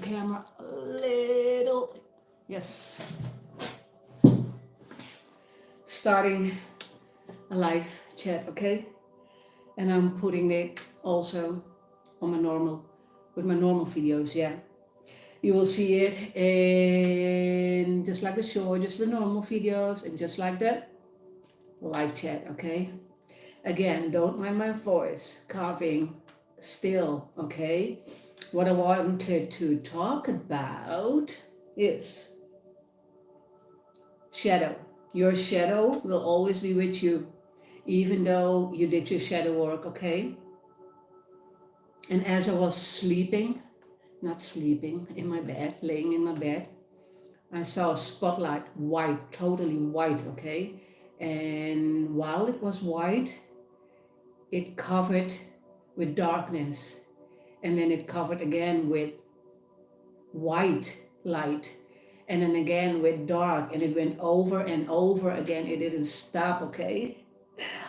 camera a little. Yes. Starting a live chat, okay? And I'm putting it also on my normal, with my normal videos, yeah. You will see it in just like the short, just the normal videos, and just like that live chat, okay? Again, don't mind my voice, coughing still, okay? What I wanted to talk about is shadow. Your shadow will always be with you, even though you did your shadow work, okay? And as I was sleeping, not sleeping, in my bed, laying in my bed, I saw a spotlight, white, totally white, okay? And while it was white, it covered with darkness. And then it covered again with white light. And then again with dark. And it went over and over again. It didn't stop, okay?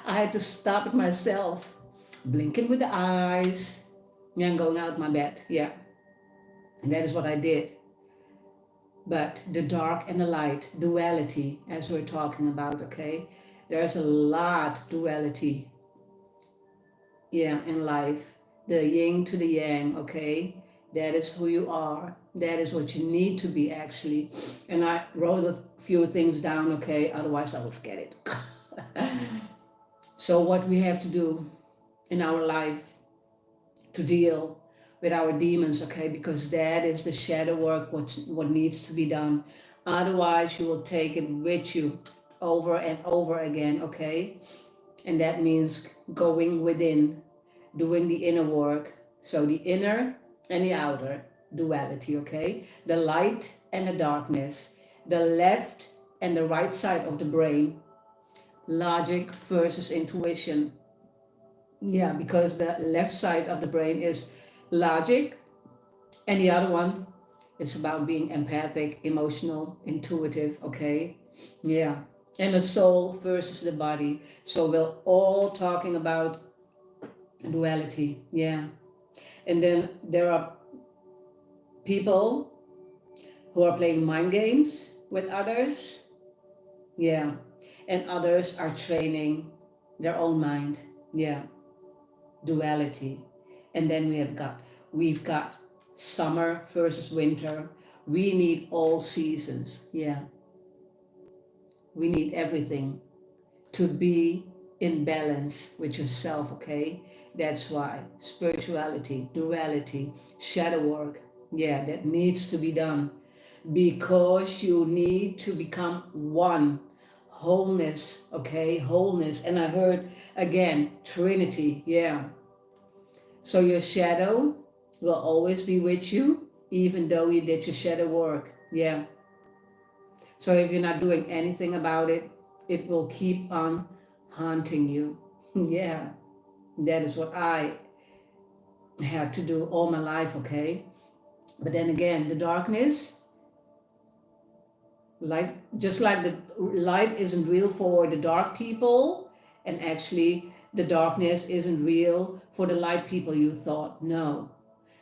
I had to stop it myself. Blinking with the eyes. Yeah, and going out my bed, yeah. And that is what I did. But the dark and the light, duality, as we're talking about, okay? There's a lot duality, yeah, in life. The yin to the yang, okay? That is who you are. That is what you need to be, actually. And I wrote a few things down, okay? Otherwise I will forget it. So what we have to do in our life to deal with our demons, okay? Because that is the shadow work, what needs to be done. Otherwise, you will take it with you over and over again, okay? And that means going within, doing the inner work. So the inner and the outer duality, okay? The light and the darkness, the left and the right side of the brain, logic versus intuition. Yeah, because the left side of the brain is logic, and the other one is about being empathic, emotional, intuitive, okay? Yeah. And the soul versus the body. So we're all talking about duality, yeah. And then there are people who are playing mind games with others, yeah. And others are training their own mind, yeah. Duality. And then we've got summer versus winter. We need all seasons, yeah. We need everything to be in balance with yourself, okay? That's why spirituality, duality, shadow work, yeah, that needs to be done, because you need to become one. Wholeness, okay? Wholeness. And I heard again, Trinity, yeah. So your shadow will always be with you, even though you did your shadow work, yeah. So if you're not doing anything about it, it will keep on haunting you. Yeah, that is what I had to do all my life, okay? But then again, the darkness, like just like the light isn't real for the dark people, and actually the darkness isn't real for the light people you thought. No,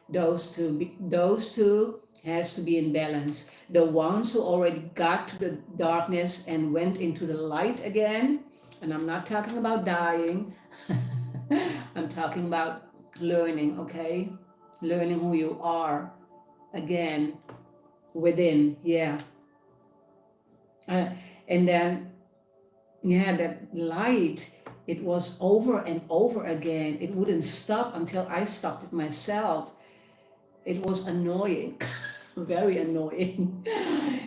those two has to be in balance. The ones who already got to the darkness and went into the light again, and I'm not talking about dying, I'm talking about learning, okay? Learning who you are again within, yeah. Uh, and then, yeah, that light, it was over and over again. It wouldn't stop until I stopped it myself. It was annoying, very annoying.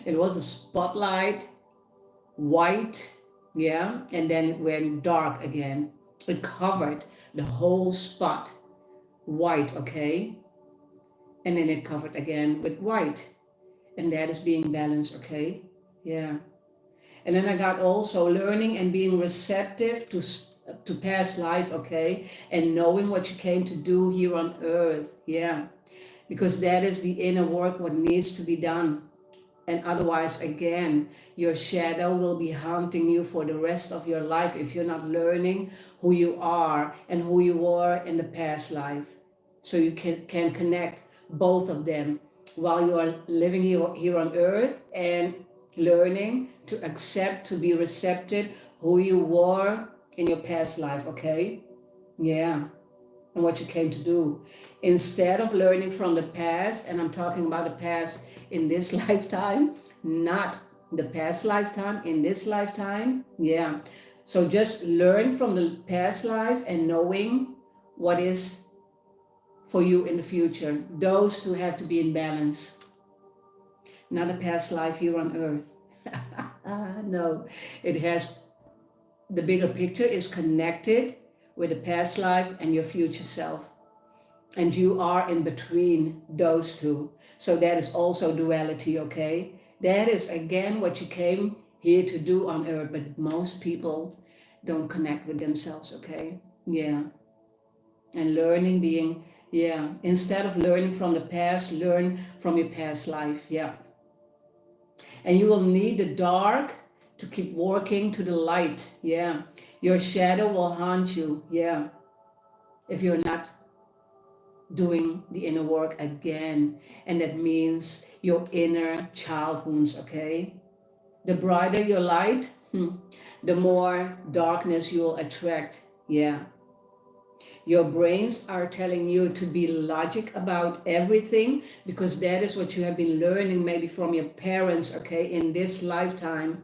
It was a spotlight, white, yeah, and then it went dark again. It covered the whole spot, white, okay? And then it covered again with white. And that is being balanced, okay? Yeah. And then I got also learning and being receptive to past life, okay? And knowing what you came to do here on earth, yeah. Because that is the inner work, what needs to be done. And otherwise, again, your shadow will be haunting you for the rest of your life if you're not learning who you are and who you were in the past life. So you can connect both of them. while you are living here on earth and learning to accept, to be receptive who you were in your past life, okay? Yeah, and what you came to do. Instead of learning from the past, and I'm talking about the past in this lifetime, not the past lifetime, in this lifetime. Yeah. So just learn from the past life and knowing what is for you in the future. Those two have to be in balance. Not a past life here on earth. No, it has, the bigger picture is connected with the past life and your future self. And you are in between those two. So that is also duality, okay? That is again what you came here to do on earth, but most people don't connect with themselves, okay? Yeah. And learning being, yeah, instead of learning from the past, learn from your past life, yeah. And you will need the dark to keep working to the light, yeah. Your shadow will haunt you, yeah, if you're not doing the inner work again. And that means your inner child wounds, okay? The brighter your light, the more darkness you'll attract, yeah. Your brains are telling you to be logic about everything because that is what you have been learning maybe from your parents, okay, in this lifetime.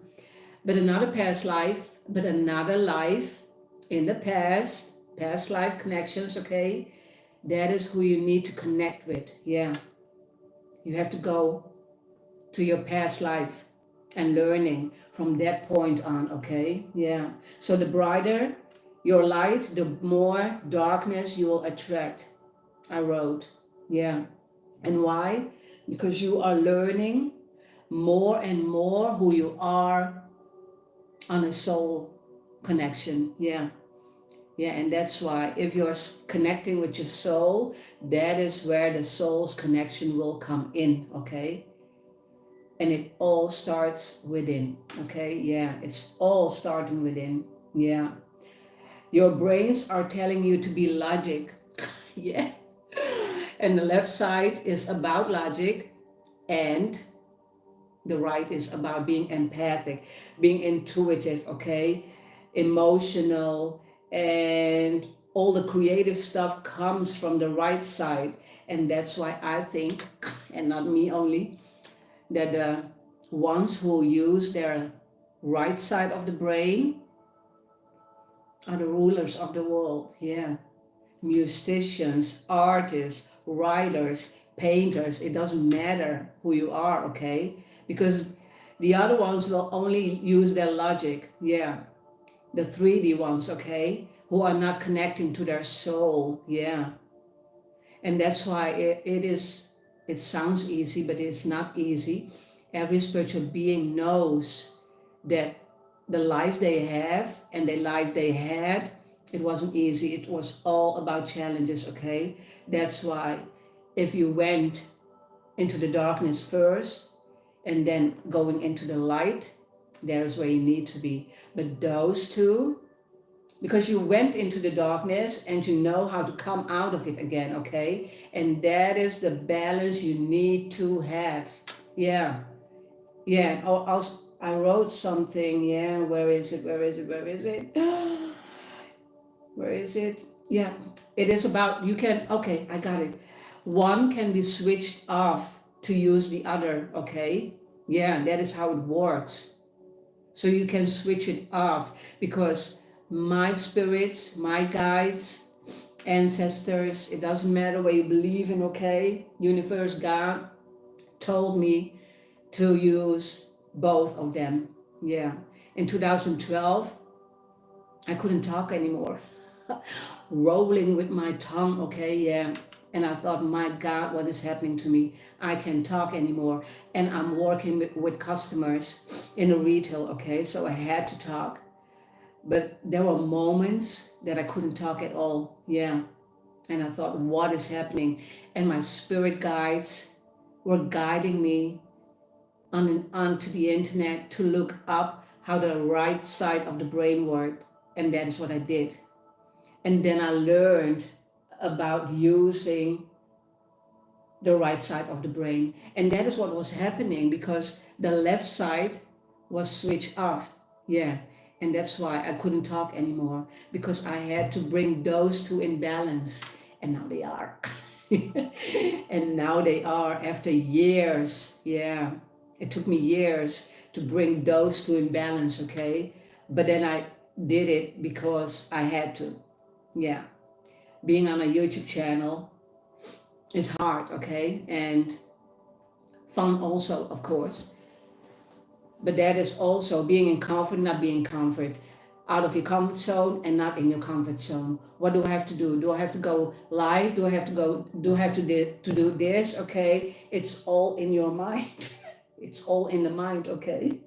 But another past life, but another life in the past life connections, okay? That is who you need to connect with, yeah. You have to go to your past life and learning from that point on, okay? Yeah. So the brighter your light, the more darkness you will attract, I wrote. Yeah. And why? Because you are learning more and more who you are on a soul connection. Yeah. Yeah, and that's why if you're connecting with your soul, that is where the soul's connection will come in, okay? And it all starts within, okay? Yeah, it's all starting within. Yeah. Your brains are telling you to be logic. Yeah. And the left side is about logic and the right is about being empathic, being intuitive, okay? Emotional, and all the creative stuff comes from the right side. And that's why I think, and not me only, that the ones who use their right side of the brain are the rulers of the world. Yeah. Musicians, artists, writers, painters, it doesn't matter who you are, okay? Because the other ones will only use their logic, yeah. The 3D ones, okay? Who are not connecting to their soul, yeah. And that's why it sounds easy, but it's not easy. Every spiritual being knows that the life they have and the life they had, it wasn't easy. It was all about challenges, okay? That's why if you went into the darkness first and then going into the light, there's where you need to be. But those two, because you went into the darkness and you know how to come out of it again, okay? And that is the balance you need to have. Yeah. Yeah. I wrote something. Yeah. Where is it? Where is it? Where is it? Where is it? Yeah. It is about, you can, okay, I got it. One can be switched off to use the other, okay? Yeah, that is how it works. So you can switch it off because my spirits, my guides, ancestors, it doesn't matter what you believe in, okay? Universe, God told me to use both of them. Yeah. In 2012, I couldn't talk anymore. Rolling with my tongue, okay, yeah. And I thought, my God, what is happening to me? I can't talk anymore. And I'm working with customers in a retail, okay, so I had to talk. But there were moments that I couldn't talk at all, yeah. And I thought, what is happening? And my spirit guides were guiding me onto the internet to look up how the right side of the brain worked. And that is what I did. And then I learned about using the right side of the brain. And that is what was happening because the left side was switched off. Yeah. And that's why I couldn't talk anymore, because I had to bring those two in balance. And now they are. And now they are after years. Yeah. It took me years to bring those two in balance, okay? But then I did it because I had to. Yeah. Being on a YouTube channel is hard, okay? And fun also, of course. But that is also being in comfort, not being comfort. Out of your comfort zone and not in your comfort zone. What do I have to do? Do I have to go live? Do I have to go, do I have to do this? Okay, it's all in your mind. It's all in the mind, okay?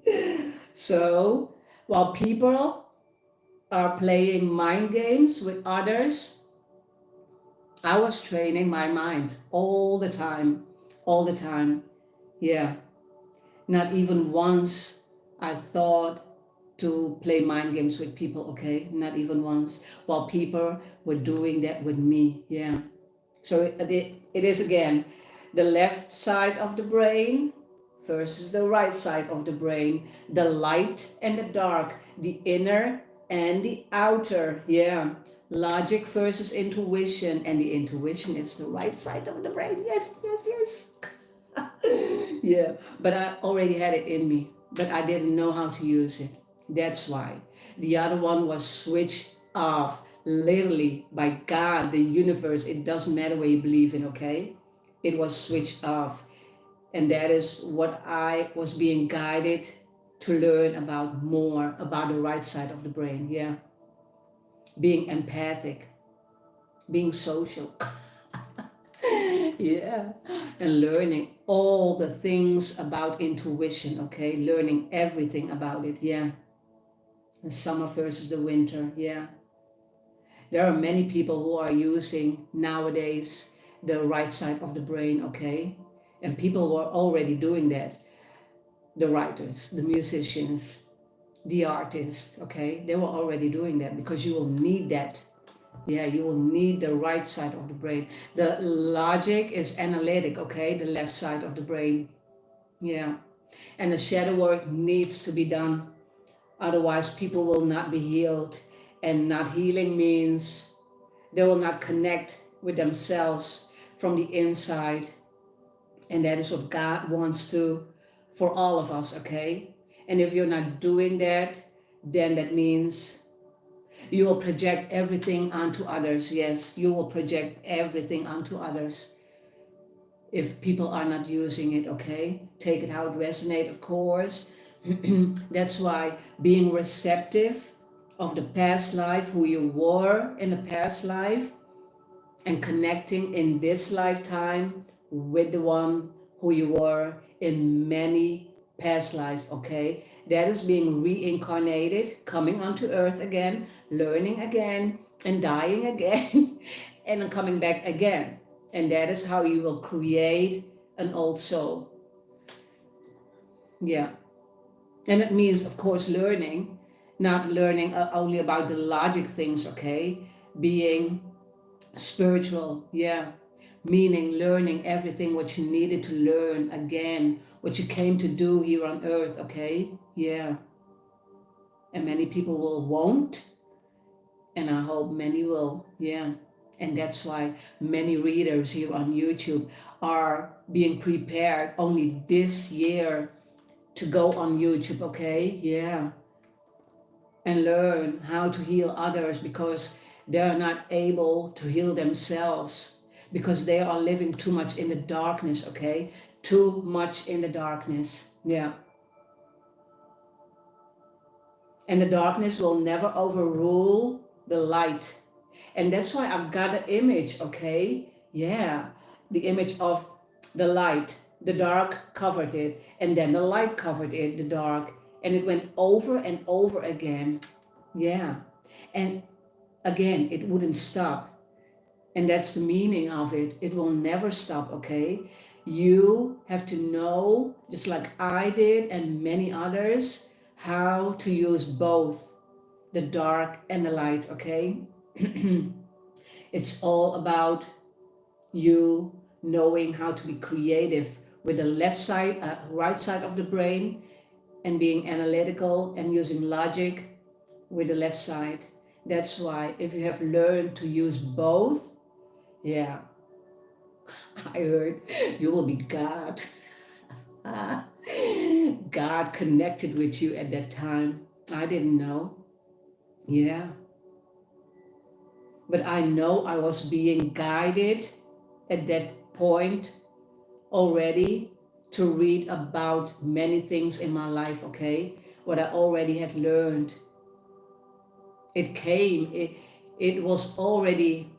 So while people are playing mind games with others, I was training my mind all the time, all the time. Yeah, not even once I thought to play mind games with people, okay? Not even once, while people were doing that with me, yeah. So it is again, the left side of the brain versus the right side of the brain, the light and the dark, the inner and the outer, yeah. Logic versus intuition, and the intuition is the right side of the brain, yes, yes, yes. Yeah, but I already had it in me, but I didn't know how to use it. That's why. The other one was switched off, literally by God, the universe. It doesn't matter what you believe in, okay? It was switched off. And that is what I was being guided to learn about more, about the right side of the brain, yeah. Being empathic, being social. Yeah, and learning all the things about intuition, okay? Learning everything about it, yeah. The summer versus the winter, yeah. There are many people who are using nowadays the right side of the brain, okay? And people were already doing that. The writers, the musicians, the artists, okay? They were already doing that because you will need that. Yeah, you will need the right side of the brain. The logic is analytic, okay? The left side of the brain. Yeah. And the shadow work needs to be done. Otherwise, people will not be healed. And not healing means they will not connect with themselves from the inside. And that is what God wants to for all of us, okay? And if you're not doing that, then that means you will project everything onto others. Yes, you will project everything onto others if people are not using it, okay? Take it how it resonates, of course. That's why being receptive of the past life, who you were in the past life, and connecting in this lifetime with the one who you were in many past life, okay? That is being reincarnated, coming onto earth again, learning again, and dying again, and then coming back again. And that is how you will create an old soul. Yeah. And it means, of course, learning, not learning only about the logic things, okay? Being spiritual, yeah. Meaning learning everything what you needed to learn again, what you came to do here on earth, okay? Yeah. And many people won't, and I hope many will, yeah. And that's why many readers here on YouTube are being prepared only this year to go on YouTube, okay? Yeah. And learn how to heal others because they're not able to heal themselves because they are living too much in the darkness, okay? Too much in the darkness, yeah. And the darkness will never overrule the light. And that's why I've got the image, okay? Yeah, the image of the light. The dark covered it, and then the light covered it, the dark, and it went over and over again. Yeah, and again, it wouldn't stop. And that's the meaning of it. It will never stop, okay? You have to know, just like I did and many others, how to use both the dark and the light, okay? It's all about you knowing how to be creative with the left side, right side of the brain, and being analytical and using logic with the left side. That's why if you have learned to use both, yeah, I heard you will be God. God connected with you at that time. I didn't know. Yeah. But I know I was being guided at that point already to read about many things in my life, okay? What I already had learned. It came, it was already,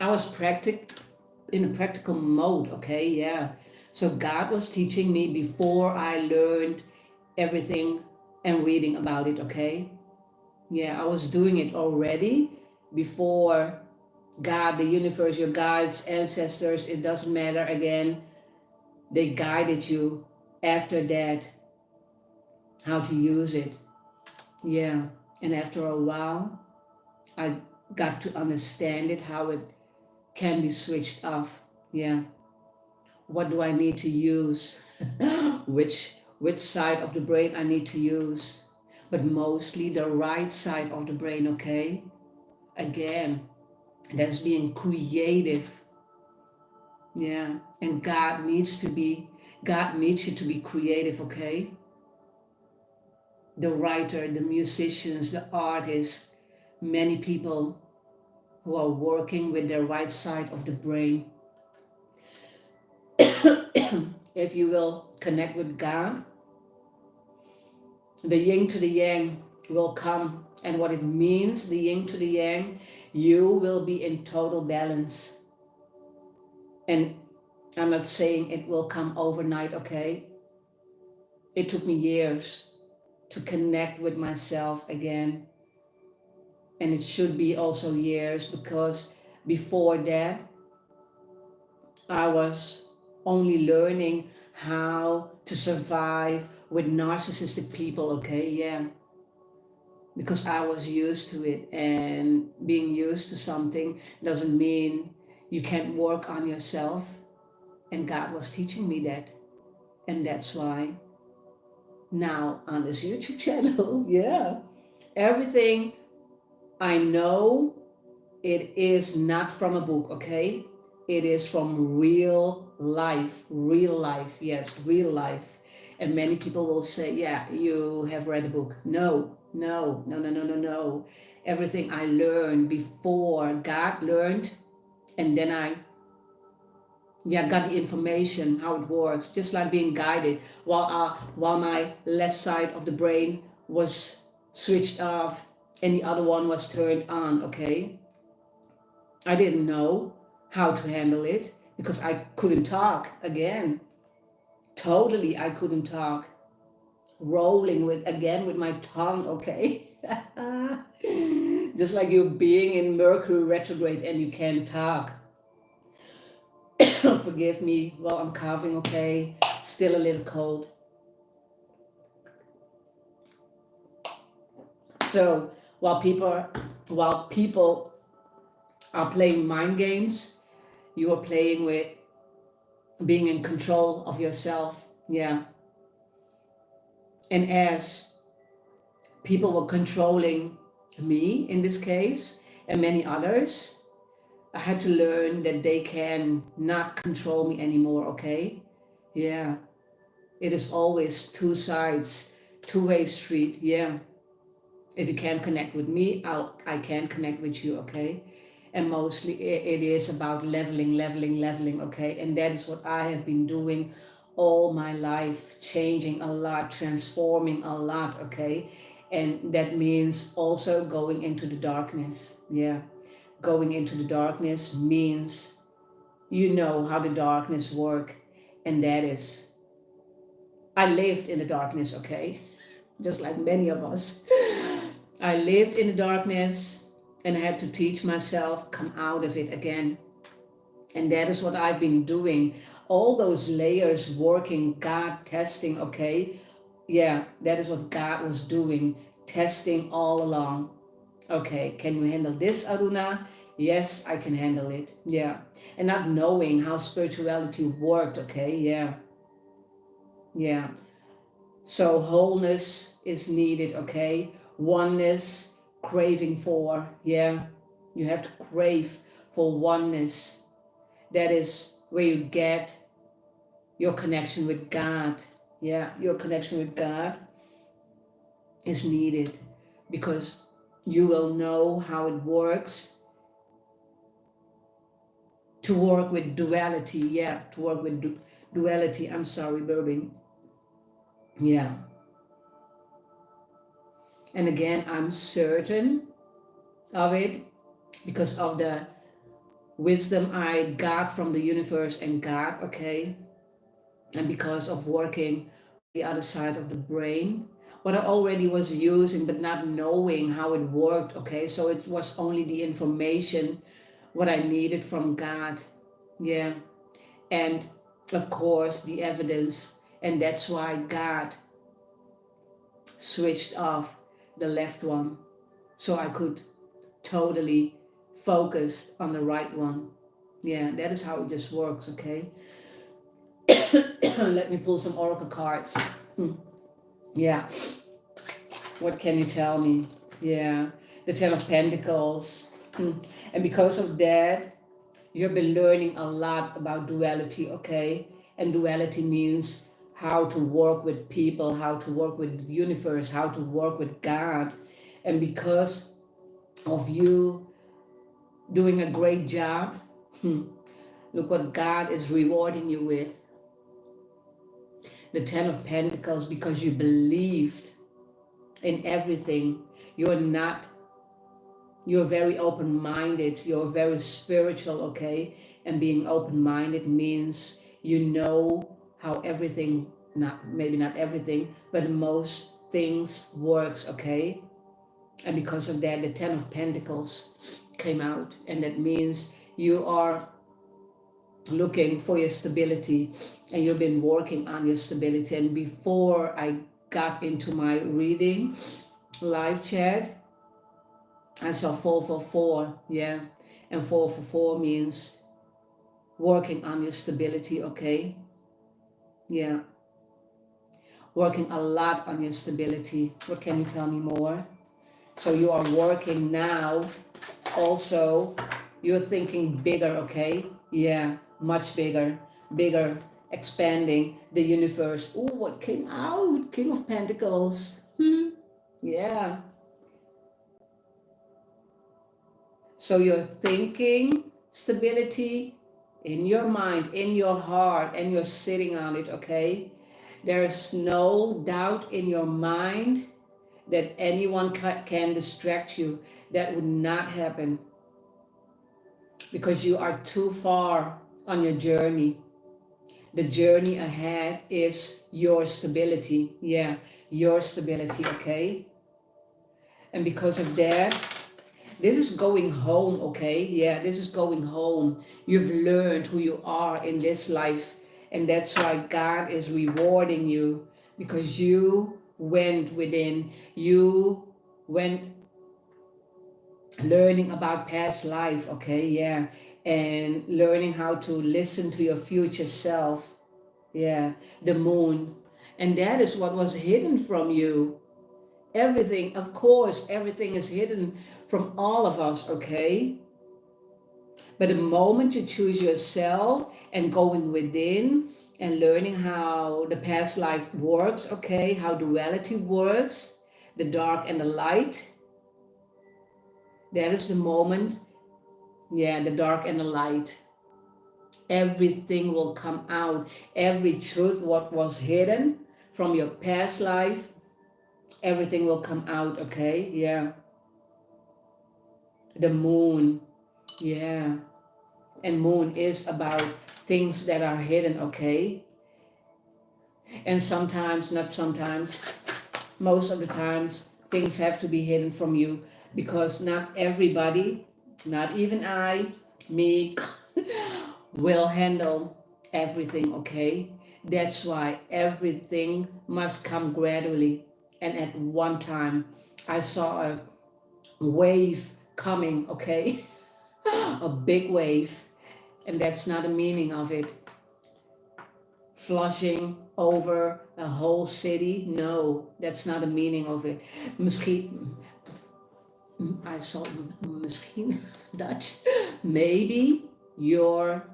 I was in a practical mode, okay? Yeah. So God was teaching me before I learned everything and reading about it, okay? Yeah, I was doing it already before God, the universe, your guides, ancestors, it doesn't matter again. They guided you after that, how to use it. Yeah. And after a while, I got to understand it, how it can be switched off. Yeah. What do I need to use? which side of the brain I need to use? But mostly the right side of the brain, okay? Again, that's being creative. Yeah. And God needs you to be creative, okay? The writer, the musicians, the artists, many people who are working with their right side of the brain. If you will connect with God, the yin to the yang will come. And what it means, the yin to the yang, you will be in total balance. And I'm not saying it will come overnight, okay? It took me years to connect with myself again. And it should be also years, because before that, I was only learning how to survive with narcissistic people, okay? Yeah. Because I was used to it, and being used to something doesn't mean you can't work on yourself. And God was teaching me that. And that's why now on this YouTube channel, yeah, everything I know, it is not from a book, okay? It is from real life, yes, real life. And many people will say, yeah, you have read a book. No. Everything I learned before God learned, and then I got the information how it works, just like being guided while my left side of the brain was switched off and the other one was turned on, okay? I didn't know how to handle it because I couldn't talk again. Totally, I couldn't talk. Rolling with my tongue, okay? Just like you being in Mercury retrograde and you can't talk. Forgive me while I'm coughing, okay? Still a little cold. So while people are playing mind games, you are playing with being in control of yourself. Yeah. And as people were controlling me in this case, and many others, I had to learn that they can not control me anymore, okay? Yeah. It is always two sides, two-way street, yeah. If you can't connect with me, I can connect with you, okay? And mostly it is about leveling, okay? And that is what I have been doing all my life, changing a lot, transforming a lot, okay? And that means also going into the darkness, yeah. Going into the darkness means you know how the darkness work, and that is, I lived in the darkness, okay? Just like many of us. I lived in the darkness and I had to teach myself, come out of it again. And that is what I've been doing. All those layers working, God testing, okay? Yeah, that is what God was doing, testing all along. Okay, can you handle this, Aruna? Yes, I can handle it. Yeah. And not knowing how spirituality worked. Okay. Yeah. Yeah. So wholeness is needed. Okay. Oneness, craving for. Yeah. You have to crave for oneness. That is where you get your connection with God. Yeah. Your connection with God is needed because you will know how it works to work with duality. Yeah, to work with duality. I'm sorry, burping. Yeah. And again, I'm certain of it because of the wisdom I got from the universe and God, okay? And because of working the other side of the brain, what I already was using but not knowing how it worked, okay? So it was only the information what I needed from God. Yeah. And of course the evidence, and that's why God switched off the left one so I could totally focus on the right one. Yeah, that is how it just works. Okay. Let me pull some oracle cards. Yeah, what can you tell me? Yeah, the Ten of Pentacles. And because of that, you've been learning a lot about duality. Okay. And duality means how to work with people, how to work with the universe, how to work with God. And because of you doing a great job, look what God is rewarding you with. The Ten of Pentacles, because you believed in everything. You're very open-minded, you're very spiritual, okay? And being open-minded means you know how everything, maybe not everything, but most things works, okay? And because of that, the Ten of Pentacles came out, and that means you are looking for your stability and you've been working on your stability. And before I got into my reading live chat, I saw 444, yeah, and 444 means working on your stability, okay? Yeah, working a lot on your stability. What can you tell me more? So you are working now. Also, you're thinking bigger, okay? Yeah, much bigger, expanding the universe. Oh, what came out? King of Pentacles. Yeah. So you're thinking stability in your mind, in your heart, and you're sitting on it, okay? There's no doubt in your mind that anyone can distract you. That would not happen because you are too far on your journey. The journey ahead is your stability. Yeah, your stability, okay? And because of that, this is going home, okay? Yeah, this is going home. You've learned who you are in this life, and that's why God is rewarding you because you went within, you went learning about past life, okay? Yeah, and learning how to listen to your future self. Yeah, the moon. And that is what was hidden from you. Everything, of course, everything is hidden from all of us, okay? But the moment you choose yourself and going within and learning how the past life works, okay, how duality works, the dark and the light, that is the moment, yeah, the dark and the light. Everything will come out. Every truth, what was hidden from your past life, everything will come out, okay? Yeah. The moon, yeah. And moon is about things that are hidden, okay? And sometimes, not sometimes, most of the times, things have to be hidden from you because not everybody, not even I, me, will handle everything, okay? That's why everything must come gradually. And at one time, I saw a wave coming, okay? a big wave. And that's not the meaning of it. Flushing over a whole city. No, that's not the meaning of it. Misschien, I saw misschien Dutch. Maybe you're,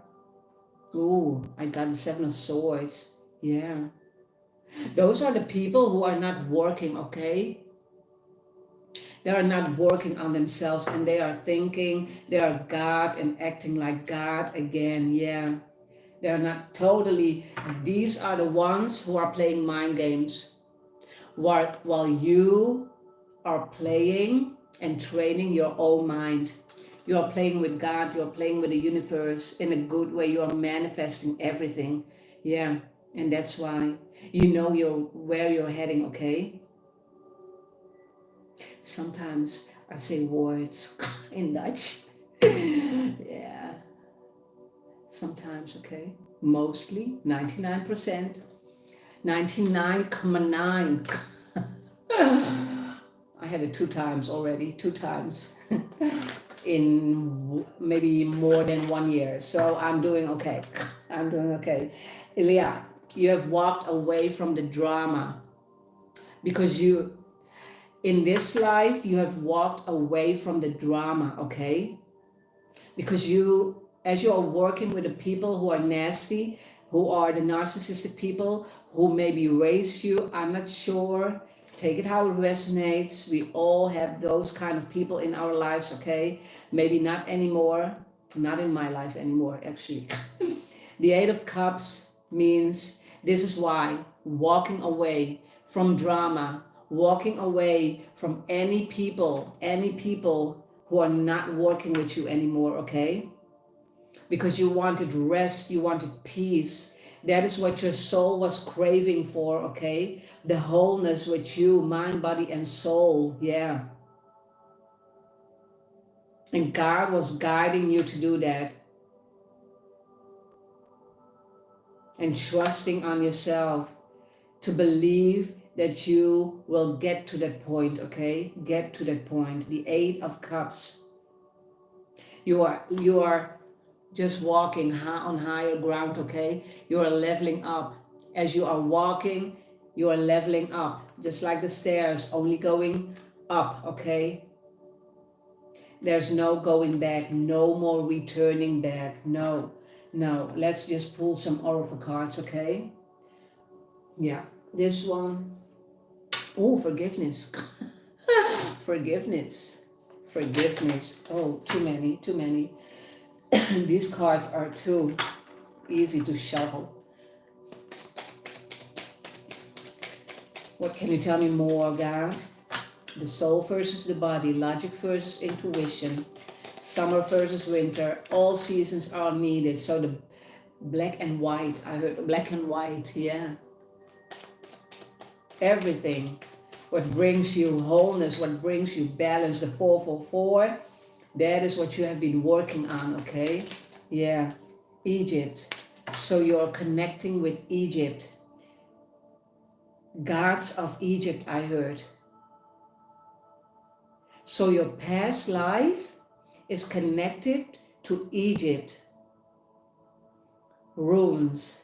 oh, I got the Seven of Swords. Yeah. Those are the people who are not working, okay? They are not working on themselves and they are thinking they are God and acting like God again. Yeah. They're not totally, these are the ones who are playing mind games. While you are playing and training your own mind. You are playing with God, you're playing with the universe in a good way, you are manifesting everything. Yeah, and that's why you know where you're heading, okay? Sometimes I say words in Dutch. Yeah, sometimes, okay? Mostly, 99%, 99.9. I had it 2 times already, 2 times in maybe more than 1 year. So I'm doing okay. I'm doing okay. Ilya, you have walked away from the drama because in this life, you have walked away from the drama, okay? Because as you are working with the people who are nasty, who are the narcissistic people, who maybe raised you, I'm not sure. Take it how it resonates. We all have those kind of people in our lives, okay? Maybe not anymore. Not in my life anymore, actually. The Eight of Cups means this is why walking away from drama, walking away from any people who are not working with you anymore, okay? Because you wanted rest, you wanted peace. That is what your soul was craving for, okay? The wholeness with you, mind, body, and soul, yeah. And God was guiding you to do that. And trusting on yourself to believe that you will get to that point, okay? Get to that point. The Eight of Cups. You are just walking on higher ground, okay? You are leveling up. As you are walking, you are leveling up. Just like the stairs, only going up, okay? There's no going back, no more returning back. No. Let's just pull some oracle cards, okay? Yeah, this one. Oh, forgiveness. Forgiveness. Oh, too many. These cards are too easy to shuffle. What can you tell me more, God? The soul versus the body, logic versus intuition, summer versus winter, all seasons are needed. So the black and white, I heard black and white, yeah. Everything, what brings you wholeness, what brings you balance, the 444, that is what you have been working on, okay? Yeah, Egypt. So you're connecting with Egypt. Gods of Egypt, I heard. So your past life is connected to Egypt. Runes.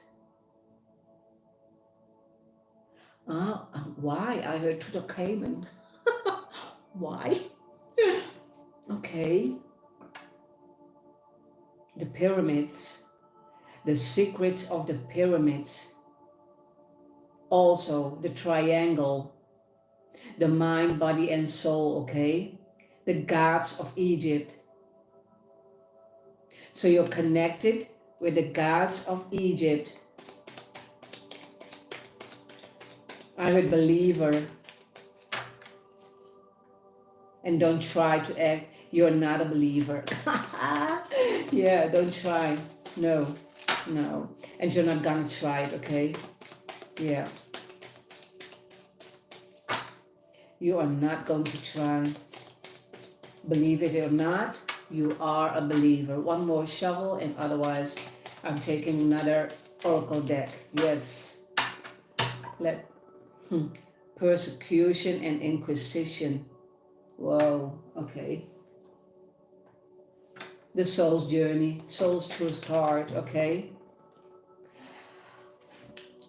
Why? I heard Tutankhamun. Why? Okay. The pyramids. The secrets of the pyramids. Also the triangle. The mind, body, and soul, okay? The gods of Egypt. So you're connected with the gods of Egypt. I heard believer. And don't try to act, you're not a believer. Yeah, don't try. No. And you're not gonna try it, okay? Yeah. You are not going to try. Believe it or not, you are a believer. One more shovel and otherwise I'm taking another oracle deck. Yes. Persecution and inquisition. Whoa, okay. the soul's journey, soul's truth card, okay?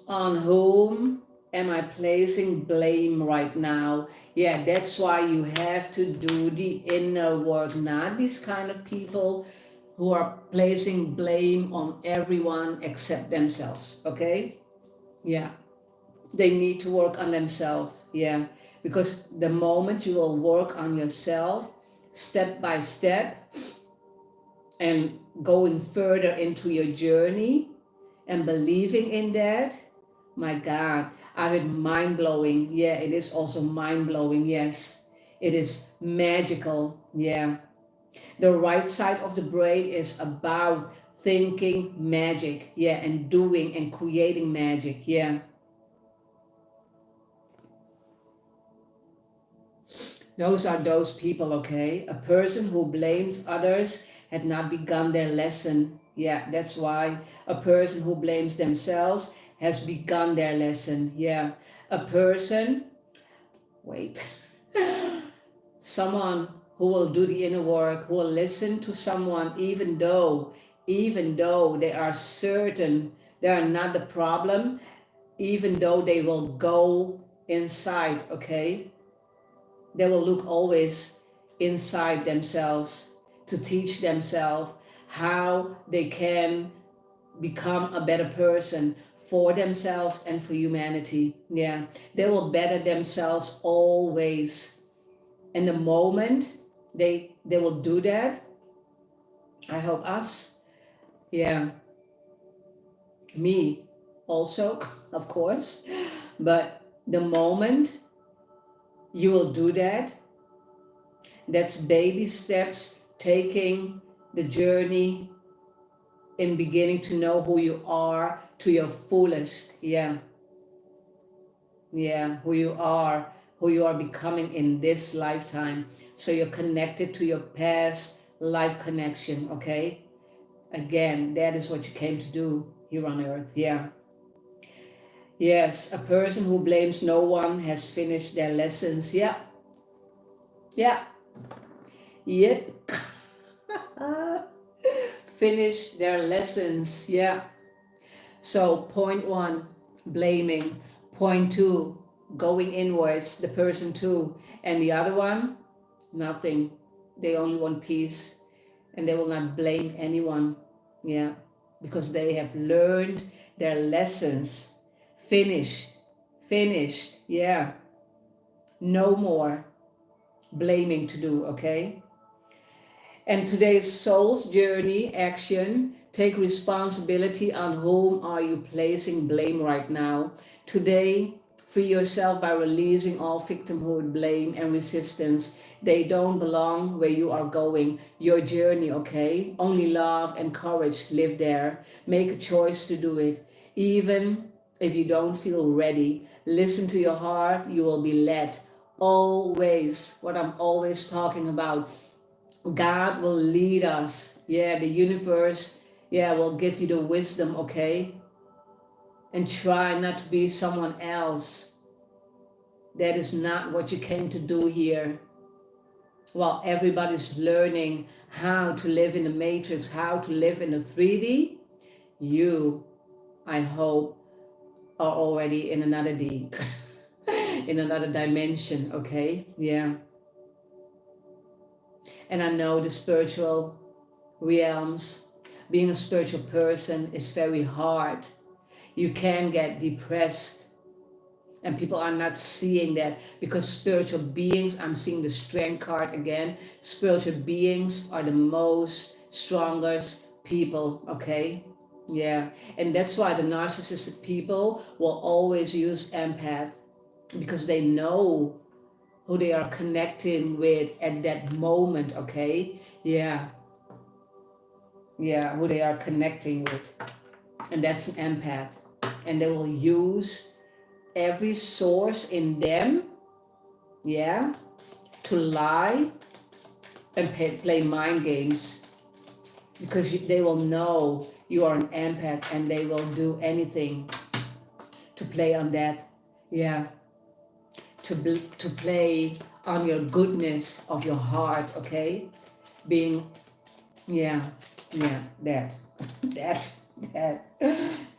On whom am I placing blame right now? Yeah, that's why you have to do the inner work, not these kind of people who are placing blame on everyone except themselves, okay? Yeah, they need to work on themselves, yeah, because the moment you will work on yourself step by step and going further into your journey and believing in that, my God, I heard mind-blowing. Yeah, it is also mind-blowing. Yes, it is magical. Yeah. The right side of the brain is about thinking magic. Yeah, and doing and creating magic. Yeah. Those are those people, okay? A person who blames others had not begun their lesson. Yeah, that's why. A person who blames themselves has begun their lesson. Yeah. A person, wait, someone who will do the inner work, who will listen to someone even though they are certain they are not the problem, even though they will go inside, okay? They will look always inside themselves to teach themselves how they can become a better person for themselves and for humanity. Yeah, they will better themselves always. And the moment they will do that, I hope us, yeah, me also, of course, but the moment you will do that, that's baby steps, taking the journey in beginning to know who you are to your fullest. Yeah. Yeah, who you are becoming in this lifetime. So you're connected to your past life connection, okay? Again, that is what you came to do here on earth. Yeah. Yes, a person who blames no one has finished their lessons. Yeah. Yeah. Yep. Finish their lessons. Yeah. So point one, blaming. Point two, going inwards, the person two. And the other one, nothing. They only want peace and they will not blame anyone. Yeah. Because they have learned their lessons. Finished. Finished. Yeah. No more blaming to do, okay? And today's soul's journey action, take responsibility on whom are you placing blame right now. Today, free yourself by releasing all victimhood, blame, and resistance. They don't belong where you are going. Your journey, okay? Only love and courage live there. Make a choice to do it. Even if you don't feel ready, listen to your heart, you will be led. Always, what I'm always talking about. God will lead us. Yeah, the universe, yeah, will give you the wisdom, okay? And try not to be someone else. That is not what you came to do here. While everybody's learning how to live in the matrix, how to live in the 3D, you, I hope, are already in another D, in another dimension, okay? Yeah. And I know the spiritual realms, being a spiritual person is very hard. You can get depressed and people are not seeing that because spiritual beings, I'm seeing the strength card again, spiritual beings are the most strongest people, okay? Yeah, and that's why the narcissistic people will always use empath because they know who they are connecting with at that moment, okay? Yeah, who they are connecting with, and that's an empath, and they will use every source in them, yeah, to lie and play mind games because they will know you are an empath and they will do anything to play on that, yeah, to play on your goodness of your heart, okay, being Yeah, yeah, that, that,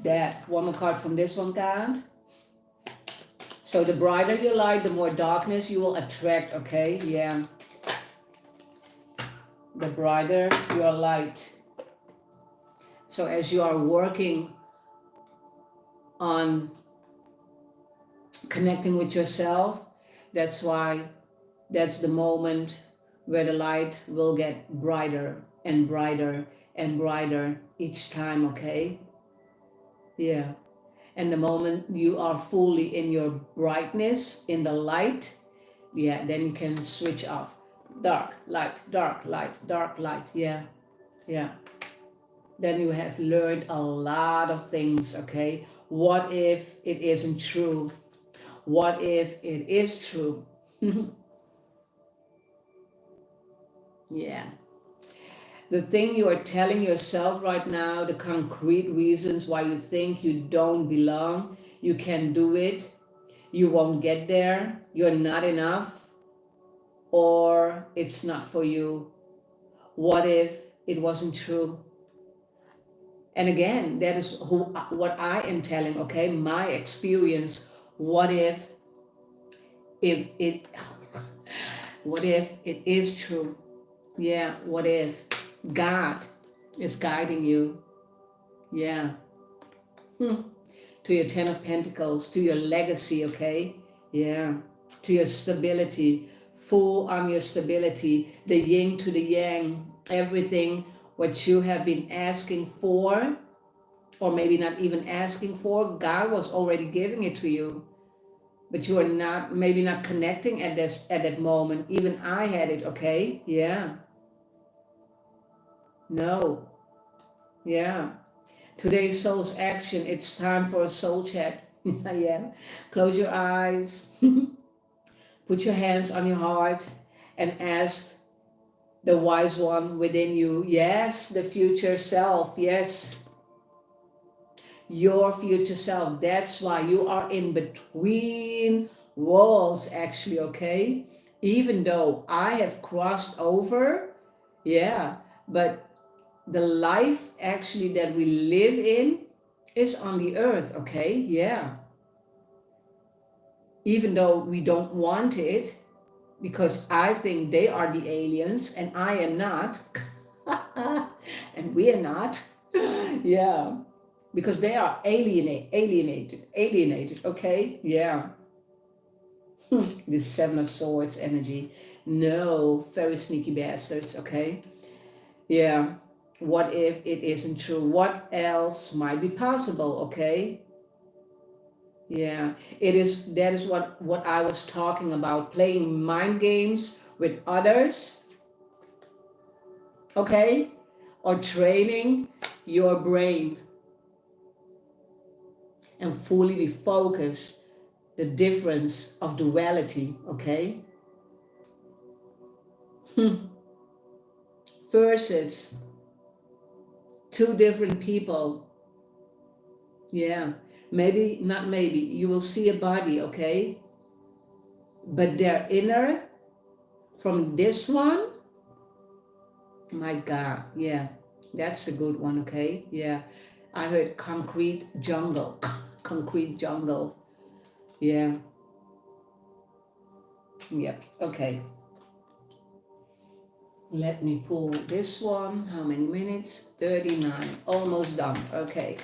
that. One more card from this one card. So the brighter your light, the more darkness you will attract, okay? Yeah. The brighter your light. So as you are working on connecting with yourself, that's the moment where the light will get brighter and brighter and brighter each time, okay? Yeah. And the moment you are fully in your brightness, in the light, yeah, then you can switch off. Dark, light, dark, light, dark, light. Yeah, yeah. Then you have learned a lot of things, okay? What if it isn't true? What if it is true? Yeah. The thing you are telling yourself right now, the concrete reasons why you think you don't belong, you can do it, you won't get there, you're not enough, or it's not for you. What if it wasn't true? And again, that is what I am telling, okay? My experience. What if it what if it is true? Yeah, what if God is guiding you? Yeah. To your 10 of Pentacles, to your legacy, okay? Yeah. To your stability, full on your stability, the yin to the yang, everything what you have been asking for, or maybe not even asking for, God was already giving it to you. But you are not, maybe not connecting at that moment. Even I had it, okay? Yeah. No. Yeah. Today's soul's action, it's time for a soul chat. Yeah. Close your eyes. Put your hands on your heart and ask the wise one within you. Yes, the future self. Yes. Your future self. That's why you are in between walls, actually, okay? Even though I have crossed over, yeah, but the life actually that we live in is on the earth, okay? Yeah. Even though we don't want it, because I think they are the aliens and I am not, and we are not, yeah, because they are alienated, okay? Yeah. This Seven of Swords energy. No, very sneaky bastards, okay? Yeah. What if it isn't true? What else might be possible, okay? Yeah, that is what I was talking about, playing mind games with others, okay? Or training your brain and fully be focused, the difference of duality, okay? Versus two different people. Yeah, maybe, not maybe, you will see a body, okay? But their inner, from this one, my God, yeah, that's a good one, okay? Yeah, I heard concrete jungle, concrete jungle. Yeah, yep, okay. Let me pull this one. How many minutes? 39, almost done, okay.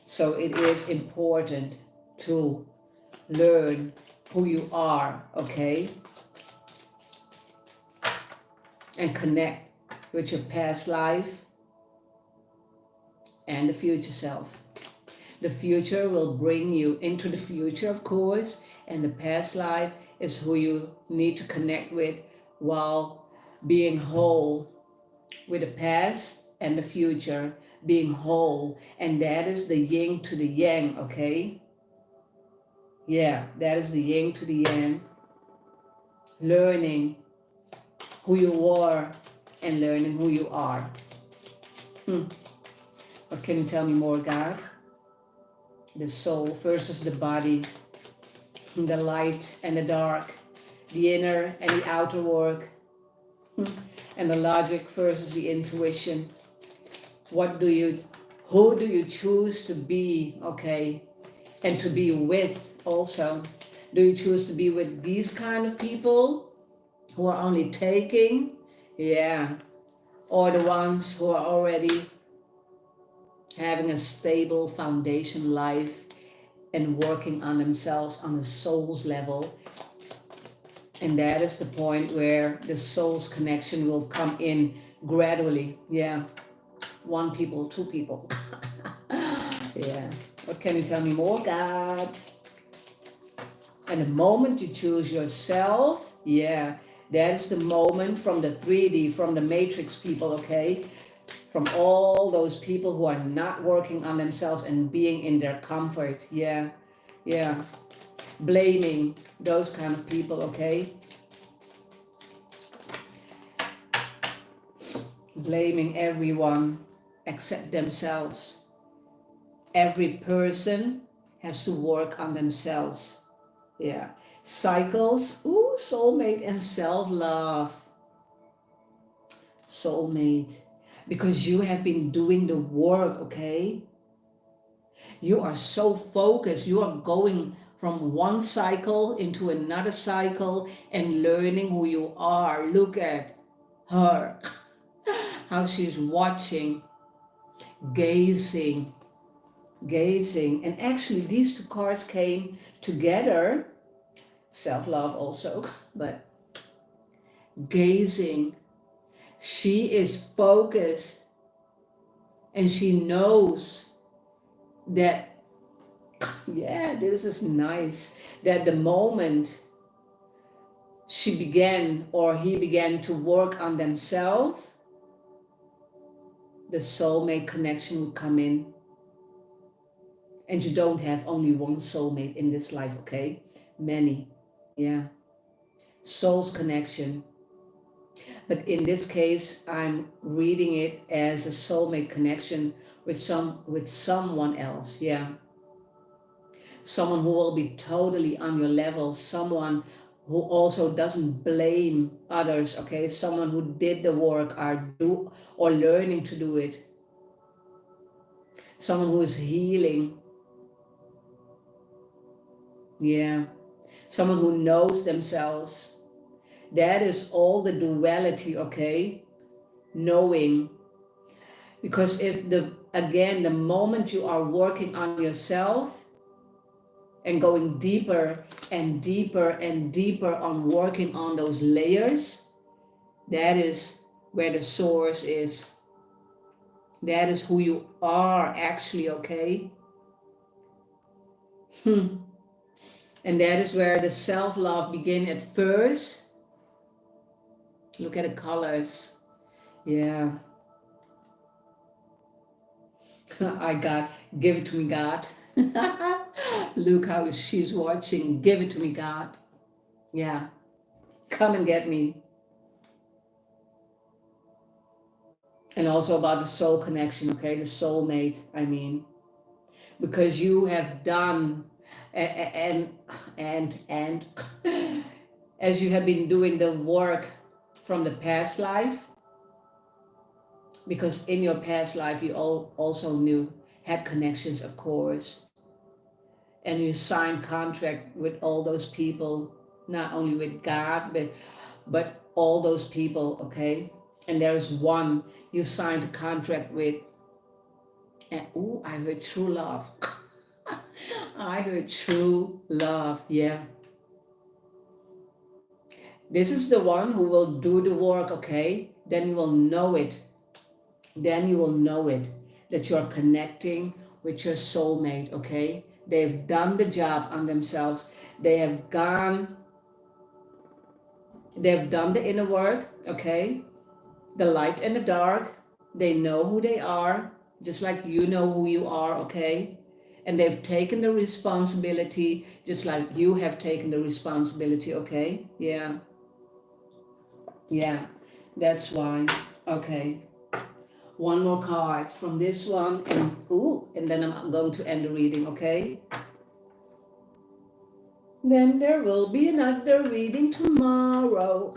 So it is important to learn who you are, okay? And connect with your past life and the future self. The future will bring you into the future, of course, and the past life is who you need to connect with while being whole with the past and the future, being whole. And that is the yin to the yang, okay? Yeah, that is the yin to the yang. Learning who you were and learning who you are. What can you tell me more, God? The soul versus the body, the light and the dark, the inner and the outer work. And the logic versus the intuition. Who do you choose to be, okay? And to be with also. Do you choose to be with these kind of people who are only taking? Yeah. Or the ones who are already having a stable foundation life and working on themselves on a soul's level. And that is the point where the soul's connection will come in gradually. Yeah. One people, two people. Yeah. What can you tell me more, God? And the moment you choose yourself, yeah, that is the moment from the 3D, from the matrix people, okay? From all those people who are not working on themselves and being in their comfort. Yeah, yeah. Blaming those kind of people, okay? Blaming everyone except themselves. Every person has to work on themselves. Yeah. Cycles, ooh, soulmate and self-love. Soulmate. Because you have been doing the work, okay? You are so focused. You are going from one cycle into another cycle and learning who you are. Look at her. How she's watching, gazing. And actually these two cards came together. Self-love also, but gazing. She is focused and she knows that, yeah, this is nice, that the moment she began or he began to work on themselves, the soulmate connection would come in. And you don't have only one soulmate in this life, okay? Many, yeah. Soul's connection. But in this case, I'm reading it as a soulmate connection with someone else, yeah. Someone who will be totally on your level, someone who also doesn't blame others, okay? Someone who did the work or learning to do it. Someone who is healing. Yeah. Someone who knows themselves. That is all the duality, okay? Knowing. Because again, the moment you are working on yourself and going deeper and deeper and deeper on working on those layers, that is where the source is. That is who you are actually, okay? And that is where the self-love begins at first. Look at the colors. Yeah. I got, give it to me, God. Look how she's watching. Give it to me, God. Yeah. Come and get me. And also about the soul connection, okay? The soulmate, I mean. Because you have done, and as you have been doing the work from the past life, because in your past life you also had connections, of course, and you signed contract with all those people, not only with God, but all those people, okay? And there's one you signed a contract with, and ooh, I heard true love. I heard true love, yeah. This is the one who will do the work, okay? Then you will know it. Then you will know it, that you are connecting with your soulmate, okay? They've done the job on themselves. They've done the inner work, okay? The light and the dark. They know who they are, just like you know who you are, okay? And they've taken the responsibility, just like you have taken the responsibility, okay? Yeah. Yeah, that's why. Okay. One more card from this one, and then I'm going to end the reading, okay? Then there will be another reading tomorrow.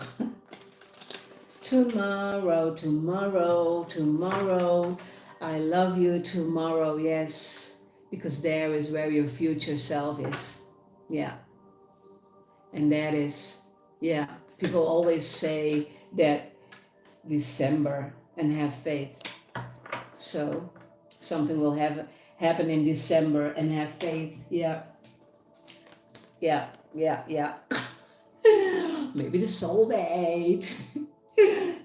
Tomorrow, tomorrow, tomorrow. I love you tomorrow, yes. Because there is where your future self is. Yeah. And that is, yeah. People always say that December and have faith. So something will happen in December and have faith. Yeah. Yeah. Yeah. Yeah. Maybe the soulmate.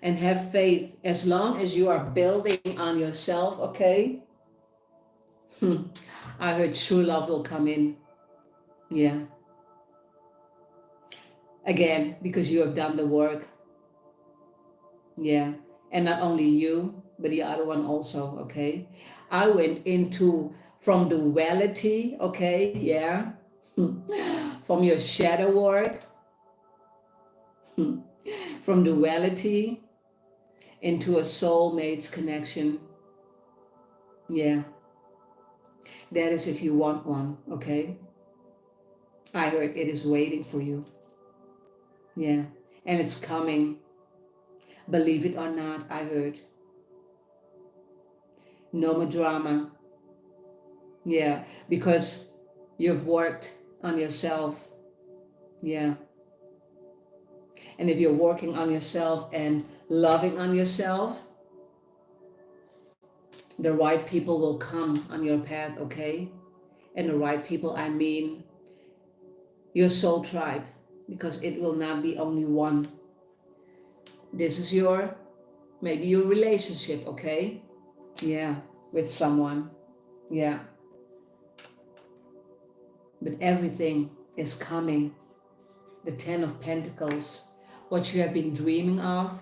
And have faith as long as you are building on yourself, okay? I heard true love will come in. Yeah. Again, because you have done the work. Yeah. And not only you, but the other one also, okay? I went into from duality, okay? Yeah. From your shadow work, from duality into a soulmate's connection. Yeah. That is if you want one, okay? I heard it is waiting for you. Yeah. And it's coming. Believe it or not, I heard. No more drama. Yeah. Because you've worked on yourself. Yeah. And if you're working on yourself and loving on yourself, the right people will come on your path, okay? And the right people, I mean your soul tribe, because it will not be only one. This is maybe your relationship, okay? Yeah, with someone. Yeah. But everything is coming. The Ten of Pentacles, what you have been dreaming of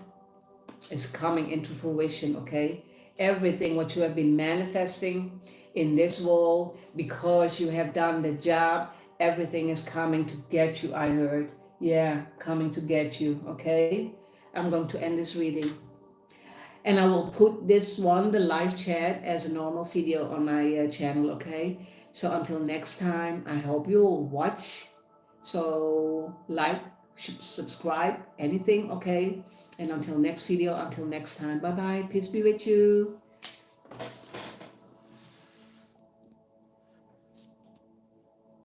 is coming into fruition, okay? Everything what you have been manifesting in this world, because you have done the job, everything is coming to get you, I heard. Yeah, coming to get you, okay? I'm going to end this reading. And I will put this one, the live chat, as a normal video on my channel, okay? So until next time, I hope you'll watch. So like, subscribe, anything, okay? And until next video, until next time, bye-bye. Peace be with you.